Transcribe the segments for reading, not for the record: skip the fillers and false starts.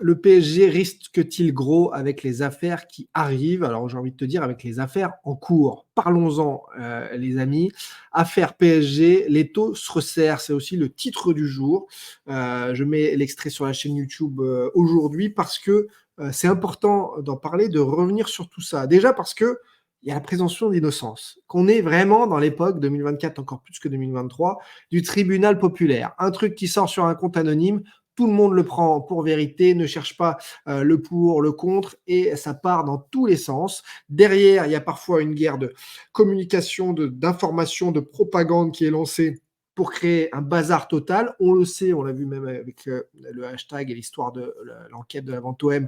le PSG risque-t-il gros avec les affaires qui arrivent? Alors j'ai envie de te dire avec les affaires en cours. Parlons-en, les amis. Affaire PSG, l'étau se resserre, c'est aussi le titre du jour. Je mets l'extrait sur la chaîne YouTube aujourd'hui parce que c'est important d'en parler, de revenir sur tout ça. Déjà parce que il y a la présomption d'innocence, qu'on est vraiment dans l'époque 2024, encore plus que 2023, du tribunal populaire. Un truc qui sort sur un compte anonyme, tout le monde le prend pour vérité, ne cherche pas le pour, le contre, et ça part dans tous les sens. Derrière, il y a parfois une guerre de communication, d'information, de propagande qui est lancée pour créer un bazar total. On le sait, on l'a vu même avec le hashtag et l'histoire de l'enquête de la vente OM,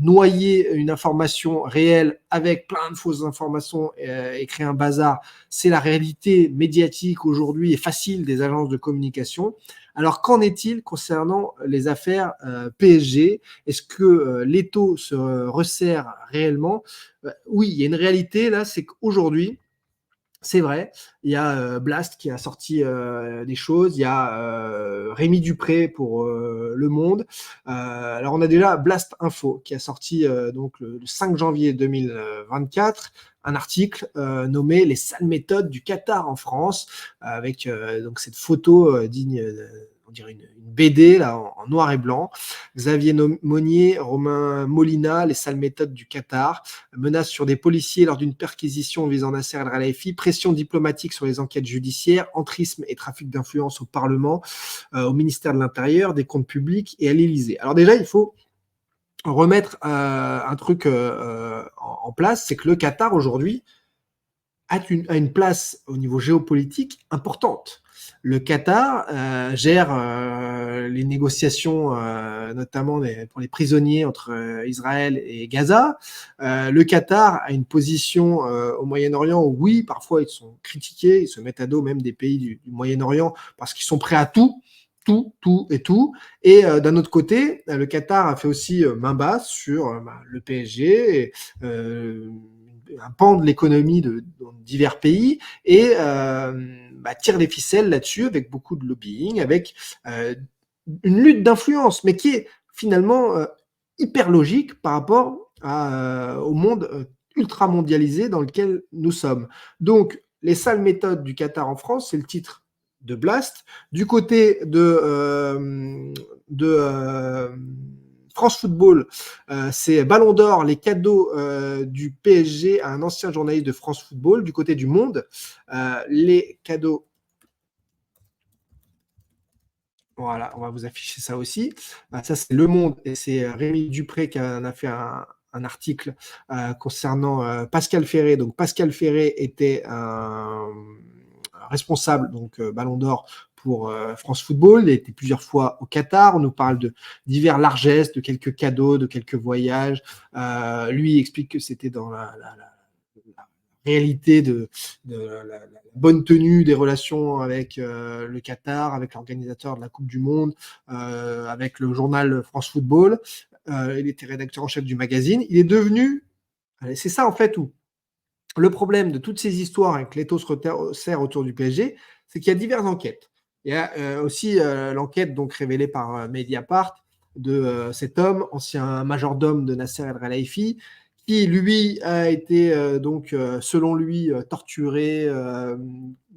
noyer une information réelle avec plein de fausses informations et créer un bazar, c'est la réalité médiatique aujourd'hui et facile des agences de communication. Alors, qu'en est-il concernant les affaires PSG? Est-ce que l'étau se resserre réellement? Oui, il y a une réalité là, c'est qu'aujourd'hui, c'est vrai, il y a Blast qui a sorti des choses, il y a Rémi Dupré pour Le Monde. Alors on a déjà Blast Info qui a sorti donc le 5 janvier 2024 un article nommé Les sales méthodes du Qatar en France, avec donc cette photo digne, on dirait une BD là, en noir et blanc. Xavier Monnier, Romain Molina, Les sales méthodes du Qatar, menaces sur des policiers lors d'une perquisition visant Nasser El Khelaifi, pression diplomatique sur les enquêtes judiciaires, entrisme et trafic d'influence au Parlement, au ministère de l'Intérieur, des comptes publics et à l'Élysée. Alors déjà, il faut remettre un truc en place, c'est que le Qatar aujourd'hui a une place au niveau géopolitique importante. Le Qatar gère les négociations, notamment pour les prisonniers entre Israël et Gaza. Le Qatar a une position au Moyen-Orient où, oui, parfois ils sont critiqués, ils se mettent à dos même des pays du Moyen-Orient parce qu'ils sont prêts à tout. Tout et tout. Et d'un autre côté, le Qatar a fait aussi main basse sur le PSG, et, un pan de l'économie de divers pays, et tire les ficelles là-dessus avec beaucoup de lobbying, avec une lutte d'influence, mais qui est finalement hyper logique par rapport au monde ultra mondialisé dans lequel nous sommes. Donc, les sales méthodes du Qatar en France, c'est le titre de Blast. Du côté de France Football, c'est Ballon d'Or, les cadeaux du PSG à un ancien journaliste de France Football. Du côté du Monde, les cadeaux. Voilà, on va vous afficher ça aussi. Ça, c'est Le Monde, et c'est Rémi Dupré qui en a fait un article concernant Pascal Ferré. Donc, Pascal Ferré était un responsable, donc Ballon d'Or pour France Football. Il a été plusieurs fois au Qatar. On nous parle de divers largesses, de quelques cadeaux, de quelques voyages. Lui il explique que c'était dans la réalité de la bonne tenue des relations avec le Qatar, avec l'organisateur de la Coupe du Monde, avec le journal France Football. Il était rédacteur en chef du magazine. Il est devenu, c'est ça en fait où le problème de toutes ces histoires avec l'étau se resserre autour du PSG, c'est qu'il y a diverses enquêtes. Il y a aussi l'enquête donc révélée par Mediapart de cet homme, ancien majordome de Nasser El Khelaifi, qui lui a été selon lui torturé,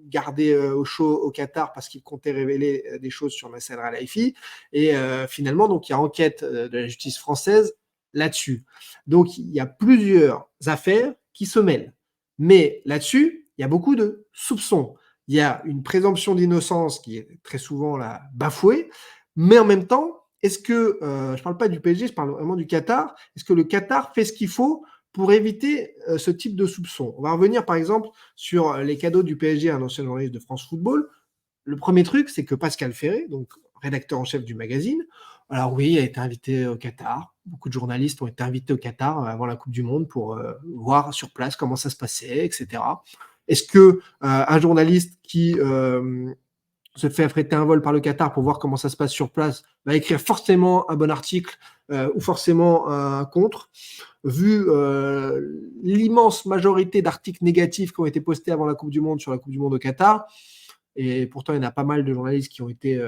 gardé au chaud au Qatar parce qu'il comptait révéler des choses sur Nasser El Khelaifi. Et finalement, donc il y a enquête de la justice française là-dessus. Donc il y a plusieurs affaires qui se mêlent. Mais là-dessus, il y a beaucoup de soupçons. Il y a une présomption d'innocence qui est très souvent là, bafouée, mais en même temps, est-ce que, je ne parle pas du PSG, je parle vraiment du Qatar, est-ce que le Qatar fait ce qu'il faut pour éviter ce type de soupçons? On va revenir par exemple sur les cadeaux du PSG à un ancien journaliste de France Football. Le premier truc, c'est que Pascal Ferré, donc rédacteur en chef du magazine, alors oui, a été invité au Qatar. Beaucoup de journalistes ont été invités au Qatar avant la Coupe du Monde pour voir sur place comment ça se passait, etc. Est-ce que un journaliste qui se fait affréter un vol par le Qatar pour voir comment ça se passe sur place va écrire forcément un bon article ou forcément un contre? Vu l'immense majorité d'articles négatifs qui ont été postés avant la Coupe du Monde sur la Coupe du Monde au Qatar, et pourtant il y en a pas mal de journalistes qui ont été,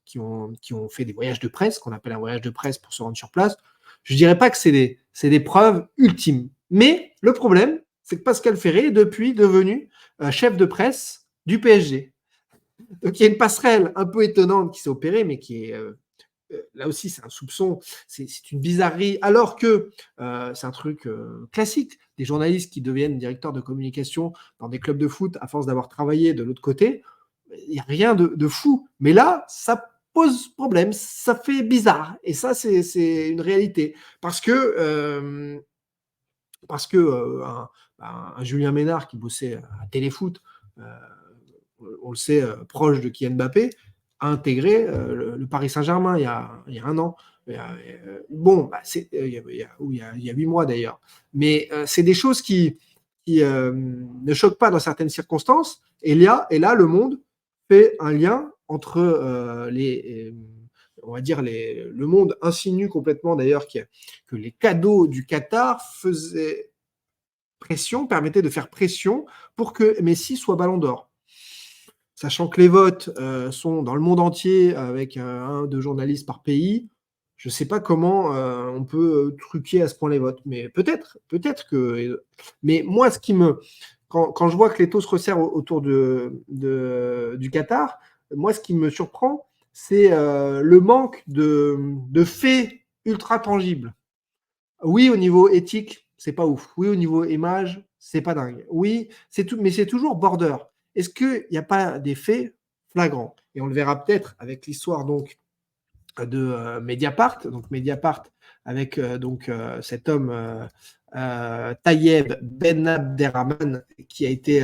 qui ont fait des voyages de presse, qu'on appelle un voyage de presse pour se rendre sur place. Je dirais pas que c'est des preuves ultimes. Mais le problème, c'est que Pascal Ferré est depuis devenu, chef de presse du PSG. Donc il y a une passerelle un peu étonnante qui s'est opérée, mais qui est, là aussi, c'est un soupçon, c'est une bizarrerie, alors que c'est un truc classique. Des journalistes qui deviennent directeurs de communication dans des clubs de foot à force d'avoir travaillé de l'autre côté, il n'y a rien de fou. Mais là, ça pose problème, ça fait bizarre. Et ça, c'est une réalité. Parce que un Julien Ménard qui bossait à Téléfoot, euh, on le sait, proche de Kylian Mbappé, a intégré le Paris Saint-Germain il y a un an. Bon, il y a 8 mois d'ailleurs. Mais c'est des choses qui ne choquent pas dans certaines circonstances. Et là, le Monde fait un lien entre on va dire, le Monde insinue complètement d'ailleurs que les cadeaux du Qatar permettaient de faire pression pour que Messi soit Ballon d'Or. Sachant que les votes sont dans le monde entier avec un, deux journalistes par pays, je ne sais pas comment on peut truquer à ce point les votes. Mais peut-être que. Mais moi, quand je vois que les taux se resserrent autour du Qatar, moi, ce qui me surprend, c'est le manque de faits ultra tangibles. Oui, au niveau éthique, c'est pas ouf. Oui, au niveau image, c'est pas dingue. Oui, c'est tout, mais c'est toujours border. Est-ce qu'il n'y a pas des faits flagrants? Et on le verra peut-être avec l'histoire donc de Mediapart. Donc Mediapart avec cet homme Tayeb Ben Abderrahman qui a été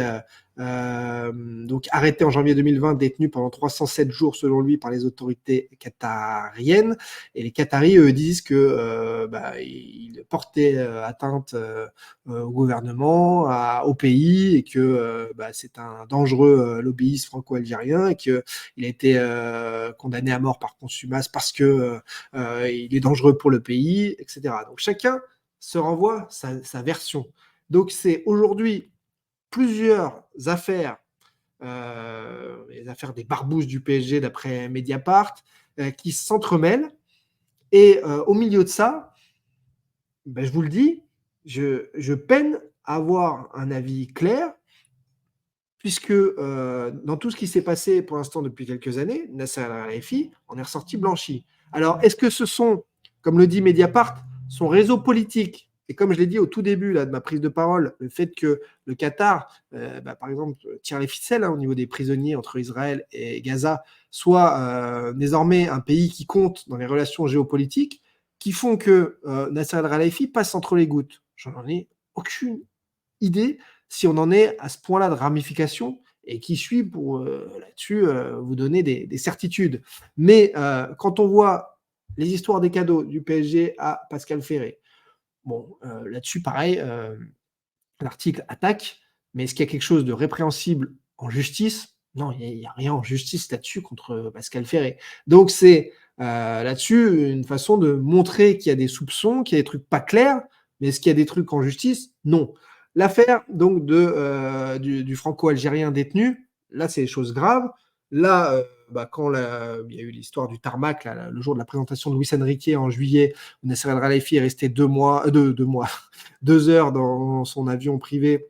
donc arrêté en janvier 2020, détenu pendant 307 jours selon lui par les autorités qatariennes. Et les Qataris, eux, disent que il portait atteinte au gouvernement, au pays, et que c'est un dangereux lobbyiste franco-algérien, et qu'il a été condamné à mort par contumace parce que il est dangereux pour le pays, etc. Donc chacun se renvoie sa version. Donc c'est aujourd'hui plusieurs affaires, les affaires des barbouzes du PSG d'après Mediapart, qui s'entremêlent. Et au milieu de ça, je vous le dis, je peine à avoir un avis clair, puisque dans tout ce qui s'est passé pour l'instant depuis quelques années, Nasser Al-Khelaifi en est ressorti blanchi. Alors, est-ce que ce sont, comme le dit Mediapart, son réseau politique, et comme je l'ai dit au tout début là, de ma prise de parole, le fait que le Qatar, par exemple, tire les ficelles au niveau des prisonniers entre Israël et Gaza, soit désormais un pays qui compte dans les relations géopolitiques, qui font que Nasser Al-Khelaifi passe entre les gouttes. J'en ai aucune idée si on en est à ce point-là de ramification, et qui suis pour là-dessus vous donner des certitudes. Mais quand on voit les histoires des cadeaux du PSG à Pascal Ferré, bon, là-dessus, pareil, l'article attaque, mais est-ce qu'il y a quelque chose de répréhensible en justice? Non, il n'y a rien en justice là-dessus contre Pascal Ferré. Donc c'est là-dessus une façon de montrer qu'il y a des soupçons, qu'il y a des trucs pas clairs, mais est-ce qu'il y a des trucs en justice? Non. L'affaire donc du franco-algérien détenu, là c'est des choses graves. Là, quand il y a eu l'histoire du tarmac, là, le jour de la présentation de Luis Enrique en juillet, où Nasser El-Khelaifi est resté 2 mois, 2 heures dans son avion privé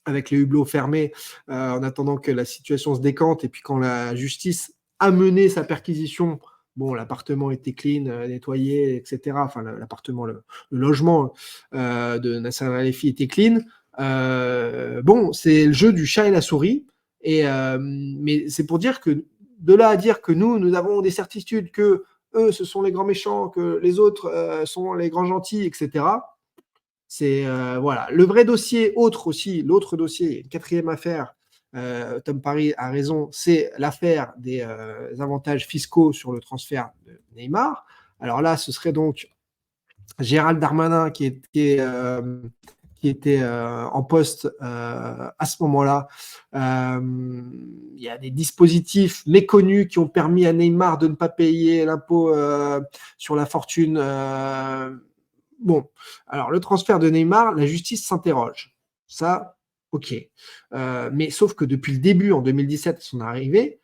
avec les hublots fermés en attendant que la situation se décante. Et puis quand la justice a mené sa perquisition, bon, l'appartement était clean, nettoyé, etc. Enfin, l'appartement, le logement de Nasser Al-Khelaifi était clean. Bon, c'est le jeu du chat et la souris. Mais c'est pour dire que de là à dire que nous avons des certitudes que eux, ce sont les grands méchants, que les autres sont les grands gentils, etc. C'est voilà. Le vrai dossier, l'autre dossier, une quatrième affaire, Tom Parry a raison, c'est l'affaire des avantages fiscaux sur le transfert de Neymar. Alors là, ce serait donc Gérald Darmanin qui était en poste à ce moment-là. Il y a des dispositifs méconnus qui ont permis à Neymar de ne pas payer l'impôt sur la fortune. Bon, alors le transfert de Neymar, la justice s'interroge. Ça, OK. Mais sauf que depuis le début, en 2017, son arrivée,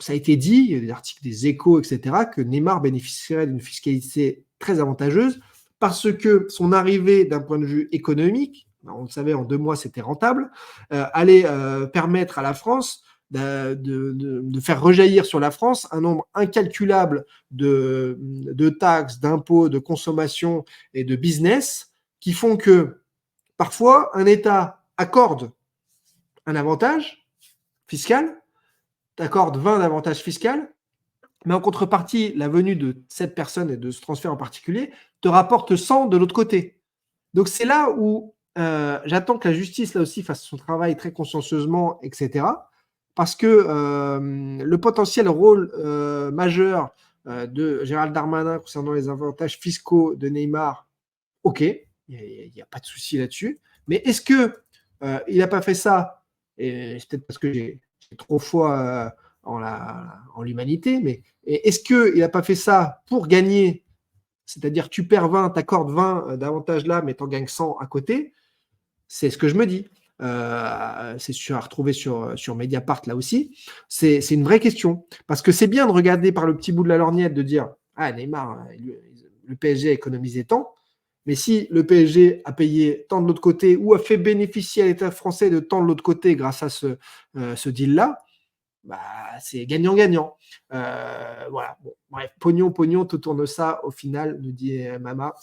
ça a été dit, il y a des articles des Échos, et cetera, que Neymar bénéficierait d'une fiscalité très avantageuse parce que son arrivée d'un point de vue économique, on le savait, en 2 mois, c'était rentable, allait, permettre à la France de faire rejaillir sur la France un nombre incalculable de taxes, d'impôts, de consommation et de business qui font que, parfois, un État accorde un avantage fiscal, t'accorde 20 d'avantages fiscaux, mais en contrepartie, la venue de cette personne et de ce transfert en particulier te rapporte 100 de l'autre côté. Donc c'est là où j'attends que la justice, là aussi, fasse son travail très consciencieusement, etc. Parce que le potentiel rôle majeur de Gérald Darmanin concernant les avantages fiscaux de Neymar, ok, il n'y a, pas de souci là-dessus. Mais est-ce que il n'a pas fait ça, et c'est peut-être parce que j'ai trop foi en l'humanité, mais est-ce qu'il n'a pas fait ça pour gagner, c'est-à-dire tu perds 20, t'accordes 20 d'avantages là, mais t'en gagnes 100 à côté? C'est ce que je me dis. C'est à retrouver sur Mediapart là aussi. C'est une vraie question. Parce que c'est bien de regarder par le petit bout de la lorgnette, de dire ah, Neymar, le PSG a économisé tant. Mais si le PSG a payé tant de l'autre côté ou a fait bénéficier à l'État français de tant de l'autre côté grâce à ce deal-là, bah, c'est gagnant-gagnant. Voilà. Bon, bref, pognon, pognon, tout tourne ça au final, nous dit Mama.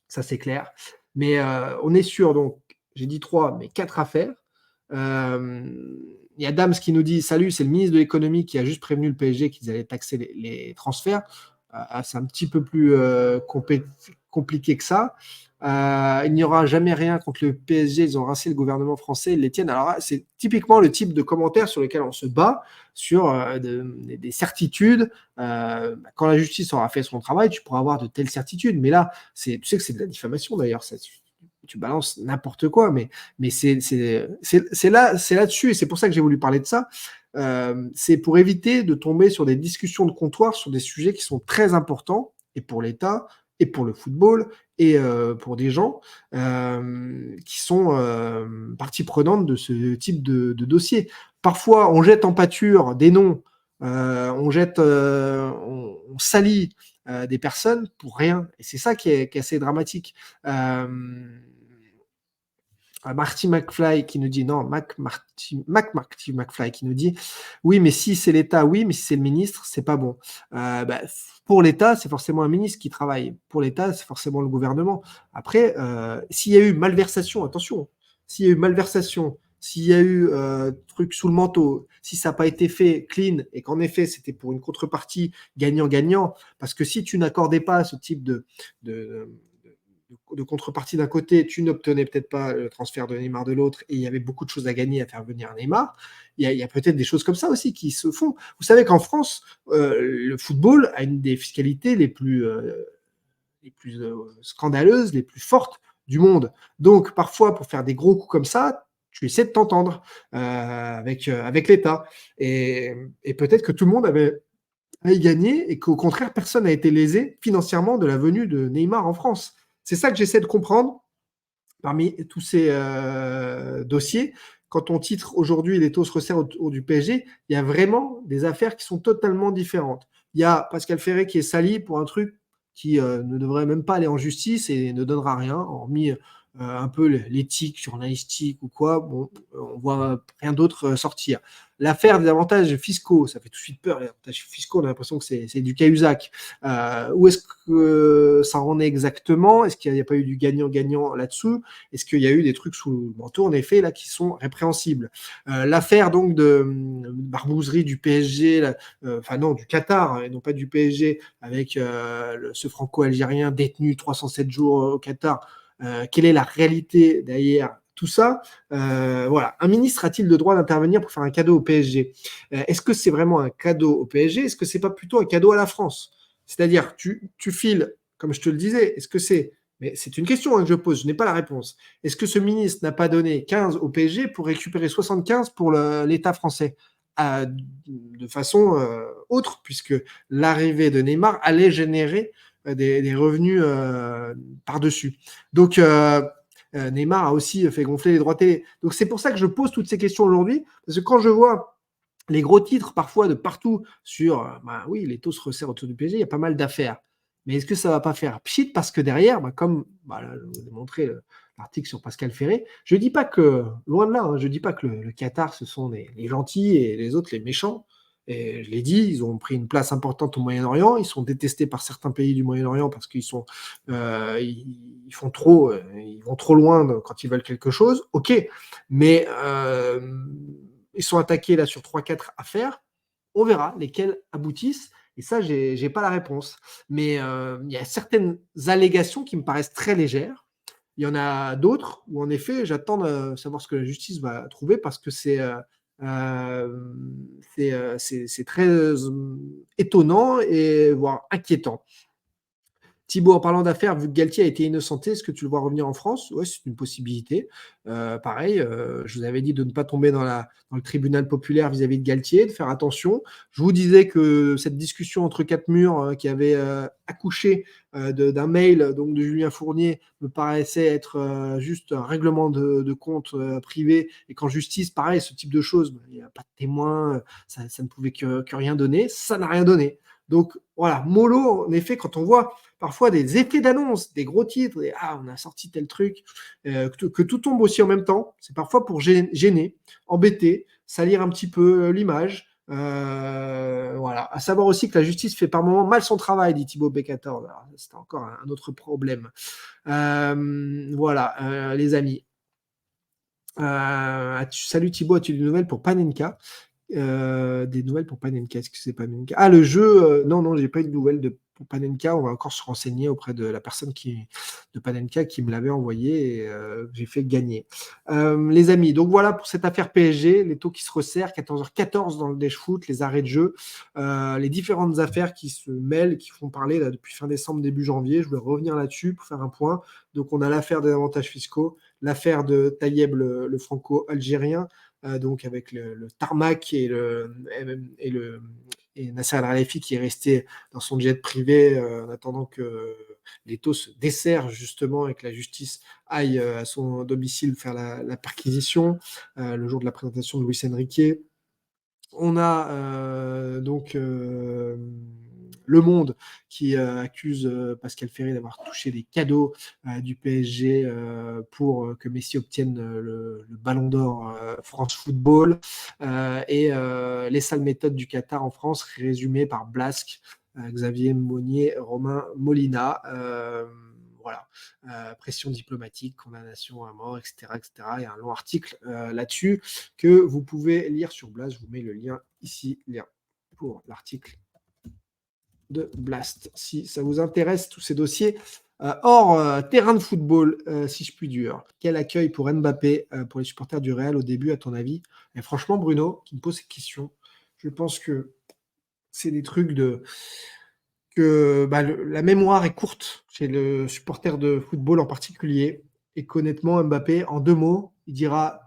Ça, c'est clair. Mais on est sûr, donc, j'ai dit 3, mais 4 affaires. Il y a Dams qui nous dit salut, c'est le ministre de l'économie qui a juste prévenu le PSG qu'ils allaient taxer les transferts. C'est un petit peu plus compliqué que ça. Il n'y aura jamais rien contre le PSG, ils ont rincé le gouvernement français, ils les tiennent. Alors c'est typiquement le type de commentaire sur lequel on se bat, sur des certitudes. Quand la justice aura fait son travail, tu pourras avoir de telles certitudes. Mais là, tu sais que c'est de la diffamation d'ailleurs, ça, tu balances n'importe quoi, mais c'est là-dessus, et c'est pour ça que j'ai voulu parler de ça. C'est pour éviter de tomber sur des discussions de comptoir sur des sujets qui sont très importants, et pour l'État, et pour le football, et pour des gens qui sont partie prenante de ce type de dossier. Parfois, on jette en pâture des noms, on salit des personnes pour rien, et c'est ça qui est assez dramatique. Marty McFly qui nous dit non, Marty McFly qui nous dit oui, mais si c'est l'État, oui, mais si c'est le ministre, c'est pas bon. Pour l'État, c'est forcément un ministre qui travaille. Pour l'État, c'est forcément le gouvernement. Après, s'il y a eu malversation, attention, s'il y a eu malversation, s'il y a eu truc sous le manteau, si ça n'a pas été fait clean et qu'en effet c'était pour une contrepartie gagnant-gagnant, parce que si tu n'accordais pas ce type de contrepartie d'un côté, tu n'obtenais peut-être pas le transfert de Neymar de l'autre, et il y avait beaucoup de choses à gagner à faire venir Neymar. Il y a peut-être des choses comme ça aussi qui se font. Vous savez qu'en France, le football a une des fiscalités les plus scandaleuses, les plus fortes du monde. Donc, parfois, pour faire des gros coups comme ça, tu essaies de t'entendre avec l'État. Et peut-être que tout le monde avait à y gagner et qu'au contraire, personne n'a été lésé financièrement de la venue de Neymar en France. C'est ça que j'essaie de comprendre parmi tous ces dossiers. Quand on titre aujourd'hui les taux se resserrent autour du PSG, il y a vraiment des affaires qui sont totalement différentes. Il y a Pascal Ferré qui est sali pour un truc qui ne devrait même pas aller en justice et ne donnera rien, hormis un peu l'éthique journalistique ou quoi. Bon, on voit rien d'autre sortir. L'affaire des avantages fiscaux, ça fait tout de suite peur. Les avantages fiscaux, on a l'impression que c'est du cahuzac. Où est-ce que ça en est exactement? Est-ce qu'il n'y a pas eu du gagnant-gagnant là-dessous? Est-ce qu'il y a eu des trucs sous le manteau, en effet, là, qui sont répréhensibles? L'affaire donc de barbouzerie du PSG, enfin non, du Qatar, hein, et non pas du PSG, avec ce franco-algérien détenu 307 jours au Qatar. Quelle est la réalité derrière tout ça? Voilà. Un ministre a-t-il le droit d'intervenir pour faire un cadeau au PSG? Est-ce que c'est vraiment un cadeau au PSG? Est-ce que c'est pas plutôt un cadeau à la France? C'est-à-dire, tu files, comme je te le disais, est-ce que c'est... Mais c'est une question que je pose, je n'ai pas la réponse. Est-ce que ce ministre n'a pas donné 15 au PSG pour récupérer 75 pour l'État français? De façon autre, puisque l'arrivée de Neymar allait générer des revenus par-dessus. Donc, Neymar a aussi fait gonfler les droits télé. Donc c'est pour ça que je pose toutes ces questions aujourd'hui, parce que quand je vois les gros titres parfois de partout sur, bah oui, les taux se resserrent autour du PSG, il y a pas mal d'affaires. Mais est-ce que ça va pas faire pchit parce que derrière, bah, comme bah, là, je vous ai montré l'article sur Pascal Ferré, je dis pas que, loin de là, hein, je dis pas que le Qatar, ce sont les gentils et les autres les méchants. Et je l'ai dit, ils ont pris une place importante au Moyen-Orient. Ils sont détestés par certains pays du Moyen-Orient parce qu'ils sont, ils font trop, ils vont trop loin quand ils veulent quelque chose. Ok, mais ils sont attaqués là sur 3-4 affaires. On verra lesquelles aboutissent. Et ça, j'ai pas la réponse. Mais il y a certaines allégations qui me paraissent très légères. Il y en a d'autres où, en effet, j'attends de savoir ce que la justice va trouver parce que c'est très étonnant et voire inquiétant. Thibaut, en parlant d'affaires, vu que Galtier a été innocenté, est-ce que tu le vois revenir en France? Ouais, c'est une possibilité. Pareil, je vous avais dit de ne pas tomber dans le tribunal populaire vis-à-vis de Galtier, de faire attention. Je vous disais que cette discussion entre quatre murs qui avait accouché d'un mail donc, de Julien Fournier me paraissait être juste un règlement de compte privé et qu'en justice, pareil, ce type de choses, il n'y a pas de témoin, ça ne pouvait que rien donner. Ça n'a rien donné. Donc voilà, mollo, en effet, quand on voit parfois des effets d'annonce, des gros titres, et on a sorti tel truc, que tout tombe aussi en même temps, c'est parfois pour gêner, embêter, salir un petit peu l'image. Voilà. À savoir aussi que la justice fait par moments mal son travail, dit Thibaut Becator. C'est encore un autre problème. Voilà, les amis. Salut Thibaut, as-tu des nouvelles pour Panenka? Des nouvelles pour Panenka. Est-ce que c'est Panenka? Ah, le jeu, non, j'ai pas eu de nouvelles pour Panenka. On va encore se renseigner auprès de la personne de Panenka qui me l'avait envoyé et j'ai fait gagner. Les amis, donc voilà pour cette affaire PSG, les taux qui se resserrent, 14h14 dans le Dash Foot, les arrêts de jeu, les différentes affaires qui se mêlent, qui font parler là, depuis fin décembre, début janvier. Je voulais revenir là-dessus pour faire un point. Donc on a l'affaire des avantages fiscaux, l'affaire de Tayeb, le franco-algérien, donc avec le tarmac et Nasser Al-Khelaifi qui est resté dans son jet privé en attendant que les taux se desserrent justement et que la justice aille à son domicile faire la perquisition le jour de la présentation de Luis Enrique. On a donc Le Monde qui accuse Pascal Ferré d'avoir touché des cadeaux du PSG pour que Messi obtienne le Ballon d'Or France Football. Et les sales méthodes du Qatar en France, résumées par Blasque, Xavier Monnier, Romain Molina. Voilà, pression diplomatique, condamnation à mort, etc., etc. Il y a un long article là-dessus que vous pouvez lire sur Blast. Je vous mets le lien ici, lien pour l'article de Blast. Si ça vous intéresse, tous ces dossiers hors terrain de football, si je puis dire. Quel accueil pour Mbappé, pour les supporters du Real au début, à ton avis? Et franchement, Bruno, qui me pose cette question, je pense que c'est des trucs que la mémoire est courte chez le supporter de football en particulier, et qu'honnêtement, Mbappé, en 2 mots, il dira: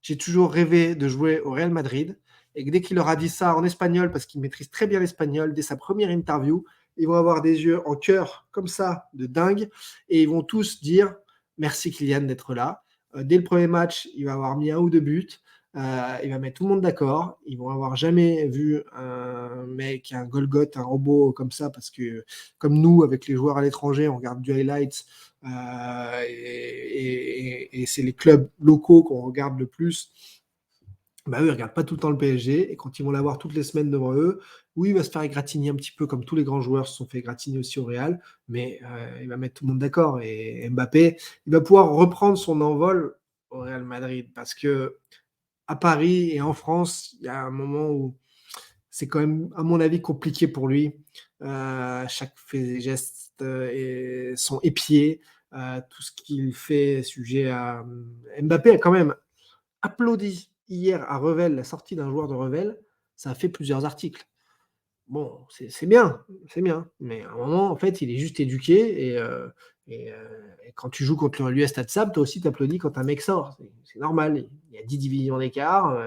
j'ai toujours rêvé de jouer au Real Madrid. Et que dès qu'il aura dit ça en espagnol, parce qu'il maîtrise très bien l'espagnol, dès sa première interview, ils vont avoir des yeux en cœur comme ça, de dingue, et ils vont tous dire merci Kylian d'être là. Dès le premier match, il va avoir mis 1 ou 2 buts. Il va mettre tout le monde d'accord. Ils vont avoir jamais vu un mec, un Golgoth, un robot comme ça, parce que comme nous, avec les joueurs à l'étranger, on regarde du highlights et c'est les clubs locaux qu'on regarde le plus. Eux, ils regardent pas tout le temps le PSG et quand ils vont l'avoir toutes les semaines devant eux, oui, il va se faire égratigner un petit peu comme tous les grands joueurs se sont fait égratigner aussi au Real, mais il va mettre tout le monde d'accord et Mbappé, il va pouvoir reprendre son envol au Real Madrid parce que à Paris et en France, il y a un moment où c'est quand même, à mon avis, compliqué pour lui. Chaque fait et geste sont épiés. Tout ce qu'il fait est sujet à. Mbappé a quand même applaudi hier à Revel la sortie d'un joueur de Revel. Ça a fait plusieurs articles. Bon, c'est bien, c'est bien. Mais à un moment, en fait, il est juste éduqué et quand tu joues contre l'US Stade Sable, toi aussi, tu applaudis quand un mec sort. C'est normal. Il y a 10 divisions d'écart,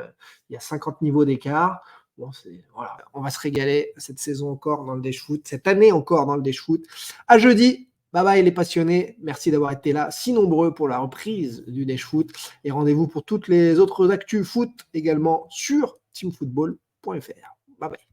il y a 50 niveaux d'écart. Bon, voilà. On va se régaler cette saison encore dans le Dash Foot, cette année encore dans le Dash Foot. À jeudi Bye bye les passionnés, merci d'avoir été là, si nombreux pour la reprise du Dash Foot. Et rendez-vous pour toutes les autres actus foot également sur teamfootball.fr. Bye bye.